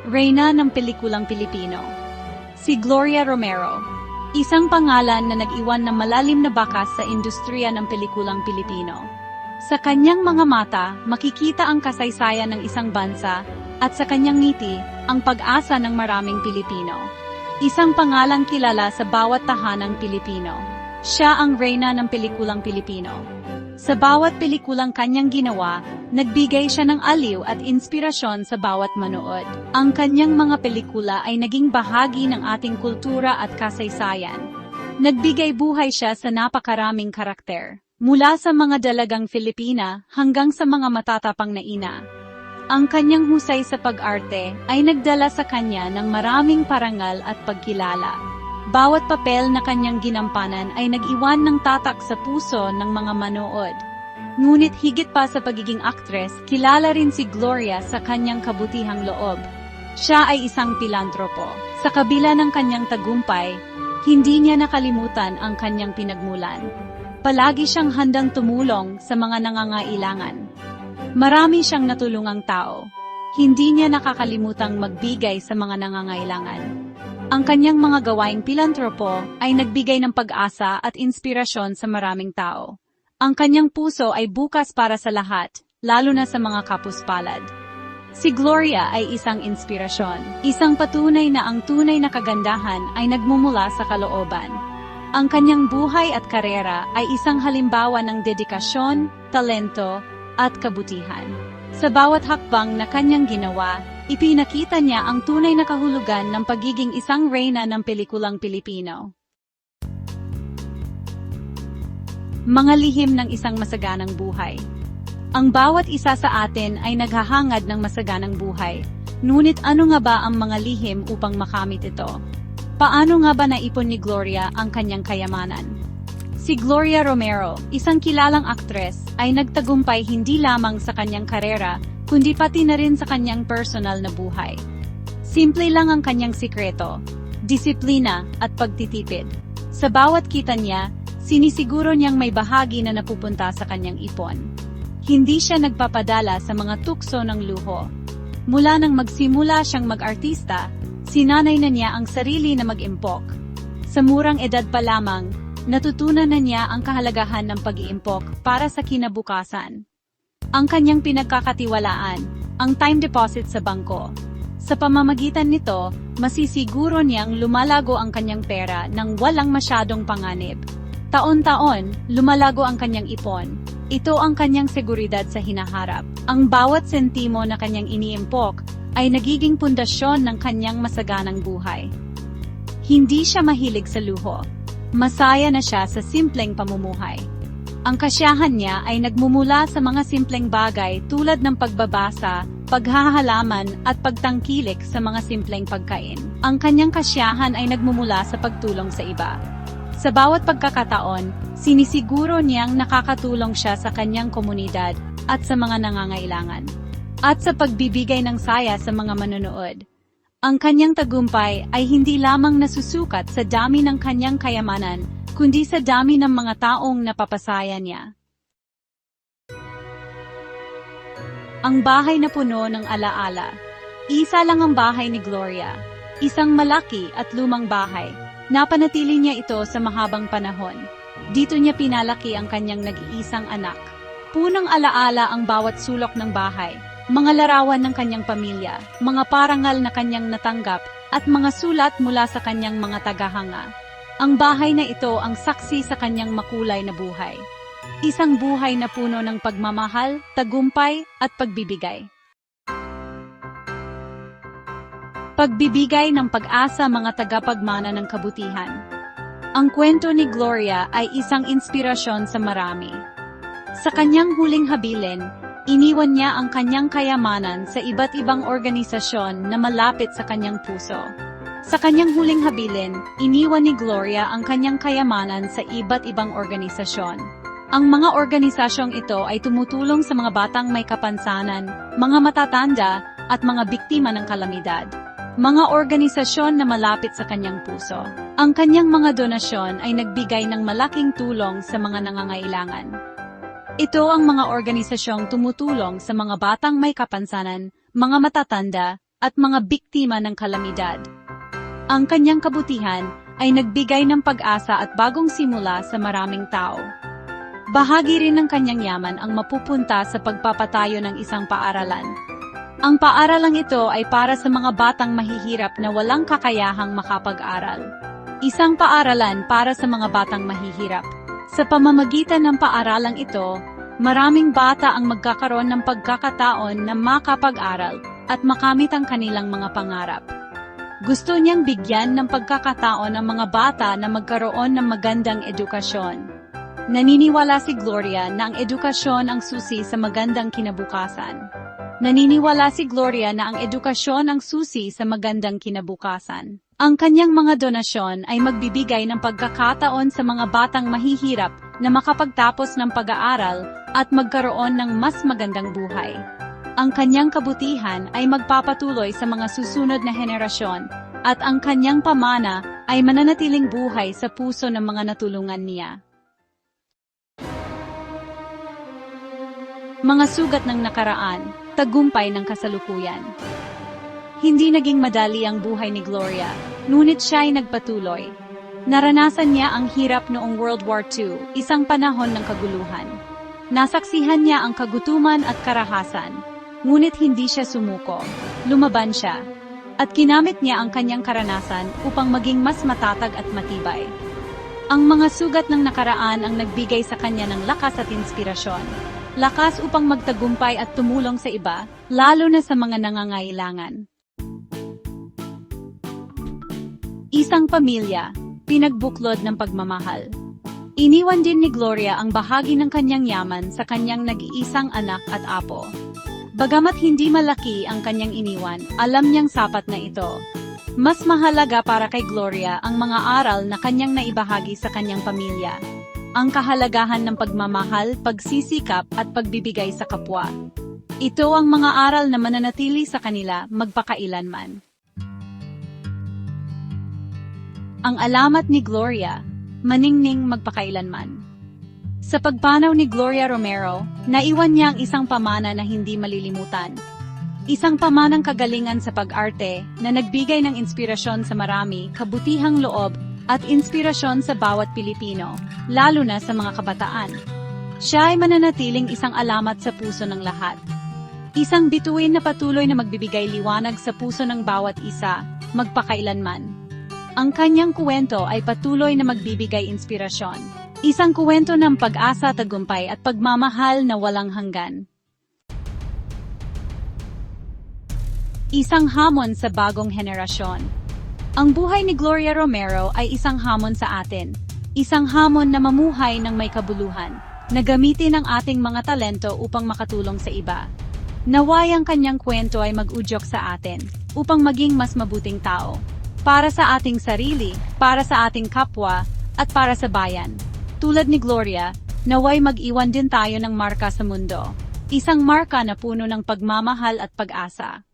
Reyna ng pelikulang Pilipino. Si Gloria Romero. Isang pangalan na nag-iwan ng malalim na bakas sa industriya ng pelikulang Pilipino. Sa kanyang mga mata, makikita ang kasaysayan ng isang bansa, at sa kanyang ngiti, ang pag-asa ng maraming Pilipino. Isang pangalang kilala sa bawat tahanang Pilipino. Siya ang reyna ng pelikulang Pilipino. Sa bawat pelikulang kanyang ginawa, nagbigay siya ng aliw at inspirasyon sa bawat manood. Ang kanyang mga pelikula ay naging bahagi ng ating kultura at kasaysayan. Nagbigay buhay siya sa napakaraming karakter, mula sa mga dalagang Filipina hanggang sa mga matatapang na ina. Ang kanyang husay sa pag-arte ay nagdala sa kanya ng maraming parangal at pagkilala. Bawat papel na kanyang ginampanan ay nag-iwan ng tatak sa puso ng mga manood. Ngunit higit pa sa pagiging aktres, kilala rin si Gloria sa kanyang kabutihang loob. Siya ay isang pilantropo. Sa kabila ng kanyang tagumpay, hindi niya nakalimutan ang kanyang pinagmulan. Palagi siyang handang tumulong sa mga nangangailangan. Marami siyang natulungang tao. Hindi niya nakakalimutang magbigay sa mga nangangailangan. Ang kanyang mga gawaing pilantropo ay nagbigay ng pag-asa at inspirasyon sa maraming tao. Ang kanyang puso ay bukas para sa lahat, lalo na sa mga kapuspalad. Si Gloria ay isang inspirasyon, isang patunay na ang tunay na kagandahan ay nagmumula sa kalooban. Ang kanyang buhay at karera ay isang halimbawa ng dedikasyon, talento, at kabutihan. Sa bawat hakbang na kanyang ginawa, ipinakita niya ang tunay na kahulugan ng pagiging isang reyna ng pelikulang Pilipino. Mga lihim ng isang masaganang buhay. Ang bawat isa sa atin ay naghahangad ng masaganang buhay. Ngunit ano nga ba ang mga lihim upang makamit ito? Paano nga ba naipon ni Gloria ang kanyang kayamanan? Si Gloria Romero, isang kilalang aktres, ay nagtagumpay hindi lamang sa kanyang karera, kundi pati na rin sa kanyang personal na buhay. Simple lang ang kanyang sikreto, disiplina at pagtitipid. Sa bawat kita niya, sinisiguro niyang may bahagi na napupunta sa kanyang ipon. Hindi siya nagpapadala sa mga tukso ng luho. Mula nang magsimula siyang mag-artista, sinanay na niya ang sarili na mag-impok. Sa murang edad pa lamang, natutunan na niya ang kahalagahan ng pag-iimpok para sa kinabukasan. Ang kanyang pinagkakatiwalaan, ang time deposit sa bangko. Sa pamamagitan nito, masisiguro niyang lumalago ang kanyang pera nang walang masyadong panganib. Taon-taon, lumalago ang kanyang ipon. Ito ang kanyang seguridad sa hinaharap. Ang bawat sentimo na kanyang iniimpok ay nagiging pundasyon ng kanyang masaganang buhay. Hindi siya mahilig sa luho. Masaya na siya sa simpleng pamumuhay. Ang kasiyahan niya ay nagmumula sa mga simpleng bagay tulad ng pagbabasa, paghahalaman at pagtangkilik sa mga simpleng pagkain. Ang kanyang kasiyahan ay nagmumula sa pagtulong sa iba. Sa bawat pagkakataon, sinisiguro niyang nakakatulong siya sa kanyang komunidad at sa mga nangangailangan. At sa pagbibigay ng saya sa mga manonood. Ang kanyang tagumpay ay hindi lamang nasusukat sa dami ng kanyang kayamanan, kundi sa dami ng mga taong napapasaya niya. Ang bahay na puno ng alaala. Isa lang ang bahay ni Gloria. Isang malaki at lumang bahay. Napanatili niya ito sa mahabang panahon. Dito niya pinalaki ang kanyang nag-iisang anak. Punong alaala ang bawat sulok ng bahay. Mga larawan ng kanyang pamilya, mga parangal na kanyang natanggap, at mga sulat mula sa kanyang mga tagahanga. Ang bahay na ito ang saksi sa kanyang makulay na buhay. Isang buhay na puno ng pagmamahal, tagumpay, at pagbibigay. Pagbibigay ng pag-asa mga tagapagmana ng kabutihan. Ang kwento ni Gloria ay isang inspirasyon sa marami. Sa kanyang huling habilin, iniwan niya ang kanyang kayamanan sa iba't ibang organisasyon na malapit sa kanyang puso. Sa kanyang huling habilin, iniwan ni Gloria ang kanyang kayamanan sa iba't ibang organisasyon. Ang mga organisasyong ito ay tumutulong sa mga batang may kapansanan, mga matatanda, at mga biktima ng kalamidad. Mga organisasyon na malapit sa kanyang puso. Ang kanyang mga donasyon ay nagbigay ng malaking tulong sa mga nangangailangan. Ito ang mga organisasyong tumutulong sa mga batang may kapansanan, mga matatanda, at mga biktima ng kalamidad. Ang kanyang kabutihan ay nagbigay ng pag-asa at bagong simula sa maraming tao. Bahagi rin ng kanyang yaman ang mapupunta sa pagpapatayo ng isang paaralan. Ang paaralang ito ay para sa mga batang mahihirap na walang kakayahang makapag-aral. Isang paaralan para sa mga batang mahihirap. Sa pamamagitan ng paaralang ito, maraming bata ang magkakaroon ng pagkakataon na makapag-aral at makamit ang kanilang mga pangarap. Gusto niyang bigyan ng pagkakataon ang mga bata na magkaroon ng magandang edukasyon. Naniniwala si Gloria na ang edukasyon ang susi sa magandang kinabukasan. Naniniwala si Gloria na ang edukasyon ang susi sa magandang kinabukasan. Ang kanyang mga donasyon ay magbibigay ng pagkakataon sa mga batang mahihirap na makapagtapos ng pag-aaral at magkaroon ng mas magandang buhay. Ang kanyang kabutihan ay magpapatuloy sa mga susunod na henerasyon at ang kanyang pamana ay mananatiling buhay sa puso ng mga natulungan niya. Mga sugat ng nakaraan, tagumpay ng kasalukuyan. Hindi naging madali ang buhay ni Gloria, ngunit siya ay nagpatuloy. Naranasan niya ang hirap noong World War II, isang panahon ng kaguluhan. Nasaksihan niya ang kagutuman at karahasan, ngunit hindi siya sumuko. Lumaban siya, at ginamit niya ang kanyang karanasan upang maging mas matatag at matibay. Ang mga sugat ng nakaraan ang nagbigay sa kanya ng lakas at inspirasyon. Lakas upang magtagumpay at tumulong sa iba, lalo na sa mga nangangailangan. Isang pamilya, pinagbuklod ng pagmamahal. Iniwan din ni Gloria ang bahagi ng kanyang yaman sa kanyang nag-iisang anak at apo. Bagamat hindi malaki ang kanyang iniwan, alam niyang sapat na ito. Mas mahalaga para kay Gloria ang mga aral na kanyang naibahagi sa kanyang pamilya. Ang kahalagahan ng pagmamahal, pagsisikap at pagbibigay sa kapwa. Ito ang mga aral na mananatili sa kanila magpakailanman. Ang alamat ni Gloria, maningning magpakailanman. Sa pagpanaw ni Gloria Romero, naiwan niya ang isang pamana na hindi malilimutan. Isang pamanang kagalingan sa pag-arte na nagbigay ng inspirasyon sa marami, kabutihang loob, at inspirasyon sa bawat Pilipino, lalo na sa mga kabataan. Siya ay mananatiling isang alamat sa puso ng lahat. Isang bituin na patuloy na magbibigay liwanag sa puso ng bawat isa, magpakailanman. Ang kanyang kwento ay patuloy na magbibigay inspirasyon. Isang kwento ng pag-asa, tagumpay at pagmamahal na walang hanggan. Isang hamon sa bagong henerasyon. Ang buhay ni Gloria Romero ay isang hamon sa atin. Isang hamon na mamuhay ng may kabuluhan, na gamitin ang ating mga talento upang makatulong sa iba. Naway ang kanyang kwento ay mag-udyok sa atin, upang maging mas mabuting tao. Para sa ating sarili, para sa ating kapwa, at para sa bayan. Tulad ni Gloria, naway mag-iwan din tayo ng marka sa mundo. Isang marka na puno ng pagmamahal at pag-asa.